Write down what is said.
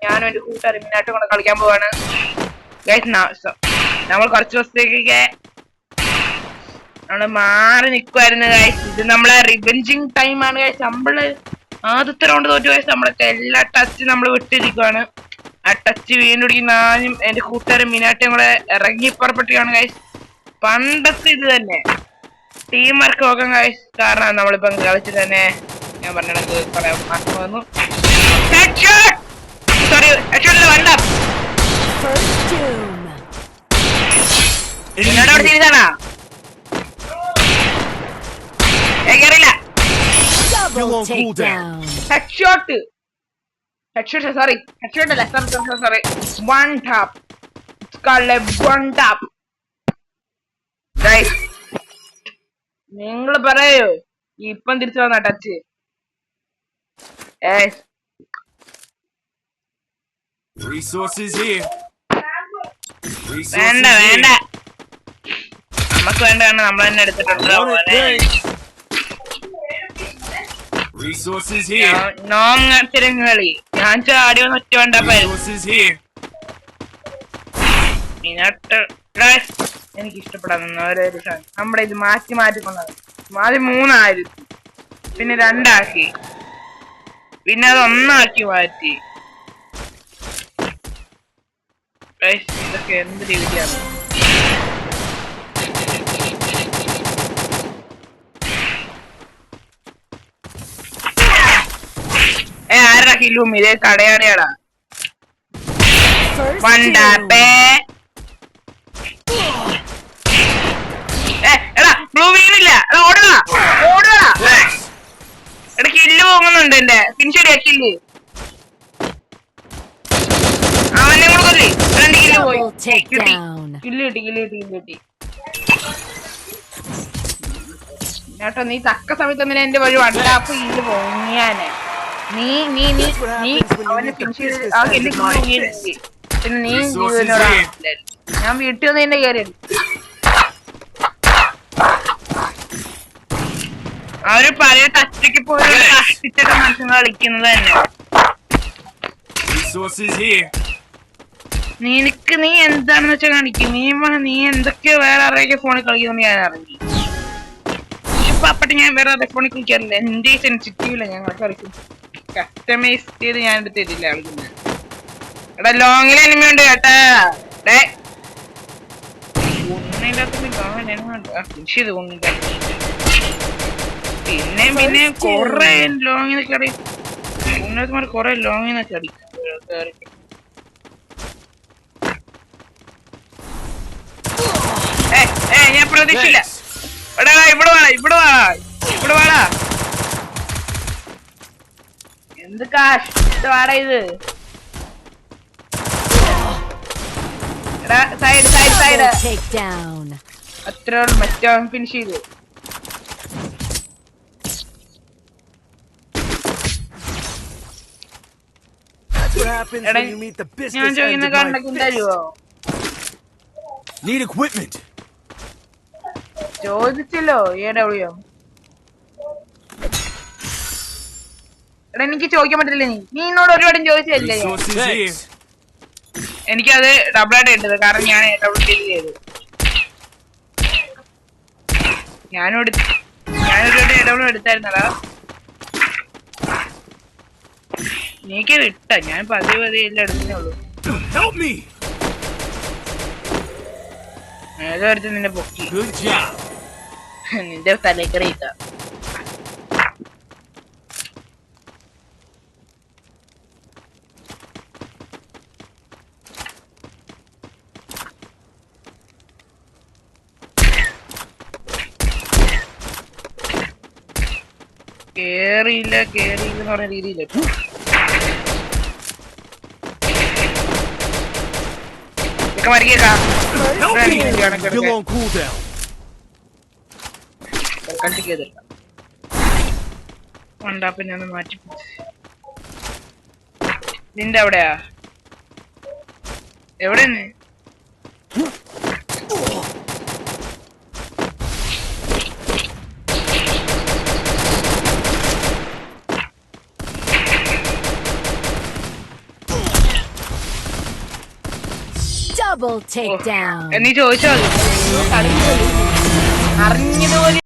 ഞാനും എന്റെ കൂട്ടുകാരും മിന്നാട്ടും കൂടെ കളിക്കാൻ പോവാണ് ഗൈസ്. നമ്മൾ കുറച്ച് ദിവസത്തേക്കൊക്കെ നമ്മള് മാറി നിക്കുവായിരുന്നു ഗൈസ്. ഇത് നമ്മളെ റിവെഞ്ചിങ് ടൈം ആണ് ഗൈസ്. നമ്മള് ആദ്യത്തെ റൗണ്ട് തോറ്റു ഗൈസ്. നമ്മളൊക്കെ എല്ലാ ടച്ച് നമ്മൾ വിട്ടിരിക്കുവാണ്. ആ ടച്ച് വീണ്ടും ഞാനും എന്റെ കൂട്ടുകാരും മിനാട്ടും കൂടെ ഇറങ്ങി പുറപ്പെട്ടിയാണ് ഗൈസ്. പണ്ടത്തെ ഇത് തന്നെ ടീം വർക്ക് നോക്കാം ഗൈസ്. കാരണം നമ്മളിപ്പം കളിച്ചിട്ട് തന്നെ ഞാൻ പറഞ്ഞത് പറയാൻ മറന്നു വന്നു. സോറി, വേണ്ട എന്നോട് തിരിച്ചാണാ കേറില്ല. ഹെഡ്ഷോട്ട് സോറി, ഹെഡ്ഷോട്ട് അല്ല, സോറി, വൺ ടാപ്പ്. നിങ്ങൾ പറയോ ഇപ്പം തിരിച്ചു വന്ന ടച്ച്? വേണ്ട വേണ്ട, നമുക്ക് വേണ്ട, കാരണം നമ്മൾ തന്നെ എടുത്തിട്ടുണ്ട്. നോങ്ങത്തിരങ്ങളി ഞാൻ ചാടി വന്ന് ഒറ്റ വേണ്ട. എനിക്ക് ഇഷ്ടപ്പെടാൻ ഓരോ സാധനം നമ്മുടെ ഇത് മാറ്റി കൊണ്ടത്. ആദ്യം 3 പിന്നെ 2 പിന്നെ അത് 1 മാറ്റി. ഇതൊക്കെ എന്ത് രീതിയാണ്? ആരാ ഹിലും? ഇതേ കടയാടിയാടാ. ബ്ലൂ വീണില്ല. ഓടുക എടാ, കില്ല് പോകുന്നുണ്ട്. എന്റെ ഫിനിഷടിയാ കില്ല്. അവനെ കൂടെ കൊല്ലേ. 2 കില്ല് പോയി. കില്ല് കിട്ടി. കേട്ടോ, നീ തക്ക സമയത്ത് ഒന്നിനെ എന്റെ വഴി വണ്ടാപ്പ് കില്ല് പൊങ്ങിയാനെ. നീ അവനെ ഫിനിഷ് ചെയ്ത് ആ കില്ല് പൊങ്ങിയില്ലേ. പിന്നെ നീ ഞാൻ വീട്ടിൽ വന്ന് എന്റെ കയറി അവര് പഴയ ടച്ചൊക്കെ പോയി കഷ്ടിച്ചിട്ട് മനുഷ്യങ്ങൾ കളിക്കുന്നത് തന്നെ. നീ എന്താണെന്ന് വെച്ചാൽ കാണിക്കും. നീ എന്തൊക്കെയോ വേറെ ആരുടെയൊക്കെ ഫോണിൽ കളിക്കുന്നു ഞാൻ അറിഞ്ഞു. ഇപ്പൊ അപ്പട്ടെ ഞാൻ വേറെ ആരുടെ ഫോണിൽ കളിക്കാറില്ല. എന്റെ സെൻസിറ്റീവില്ല ഞങ്ങൾ കളിക്കും. കസ്റ്റമൈസ് ചെയ്ത് ഞാൻ എടുത്തിട്ടില്ല കളിക്കുന്നത്. എടാ, ലോങ്ങിൽ എനിമി ഉണ്ട് കേട്ടാ. പിന്നെ കൊറേ ലോങ്ങിനൊക്കെ അടിക്കും. കൊറേ ലോങ്ങിനൊക്കെ അടിക്കും. ഞാൻ പ്രതീക്ഷിച്ചില്ല. ഇവിടെ വാടാ. എന്ത് കാശ് ഇത്? സൈഡ് അത്ര മറ്റോ ഫിനിഷ് ചെയ്തു. ഞാൻ ചോദിക്കുന്ന കണ്ടൊക്കെ തരുവോ? ചോദിച്ചല്ലോ AW. എടാ, എനിക്ക് ചോദിക്കാൻ പറ്റില്ല. നീ എന്നോട് ഒരുപാടും ചോദിച്ചല്ലേ. എനിക്കത് ഡബിളായിട്ട് ഇട്ടത്, കാരണം ഞാൻ AW ചെയ്തു. ഞാനൊരു AW എടുത്തായിരുന്നടാ. നീക്കത് ഇട്ട, ഞാൻ പതിയെ എല്ലാം എടുത്തേ ഉള്ളൂ. ഏതോ അടുത്ത് നിന്നെ പൊക്കി നിന്റെ തലേക്കറി ഇട്ട. കേറിയില്ല എന്ന് പറഞ്ഞ രീതിയില്ല. പിന്നെ ഒന്ന് മാറ്റി. നിന്റെ അവിടെയാ? എവിടെ? Double takedown. നീ ചോദിച്ചോ അറിഞ്ഞതുപോലെ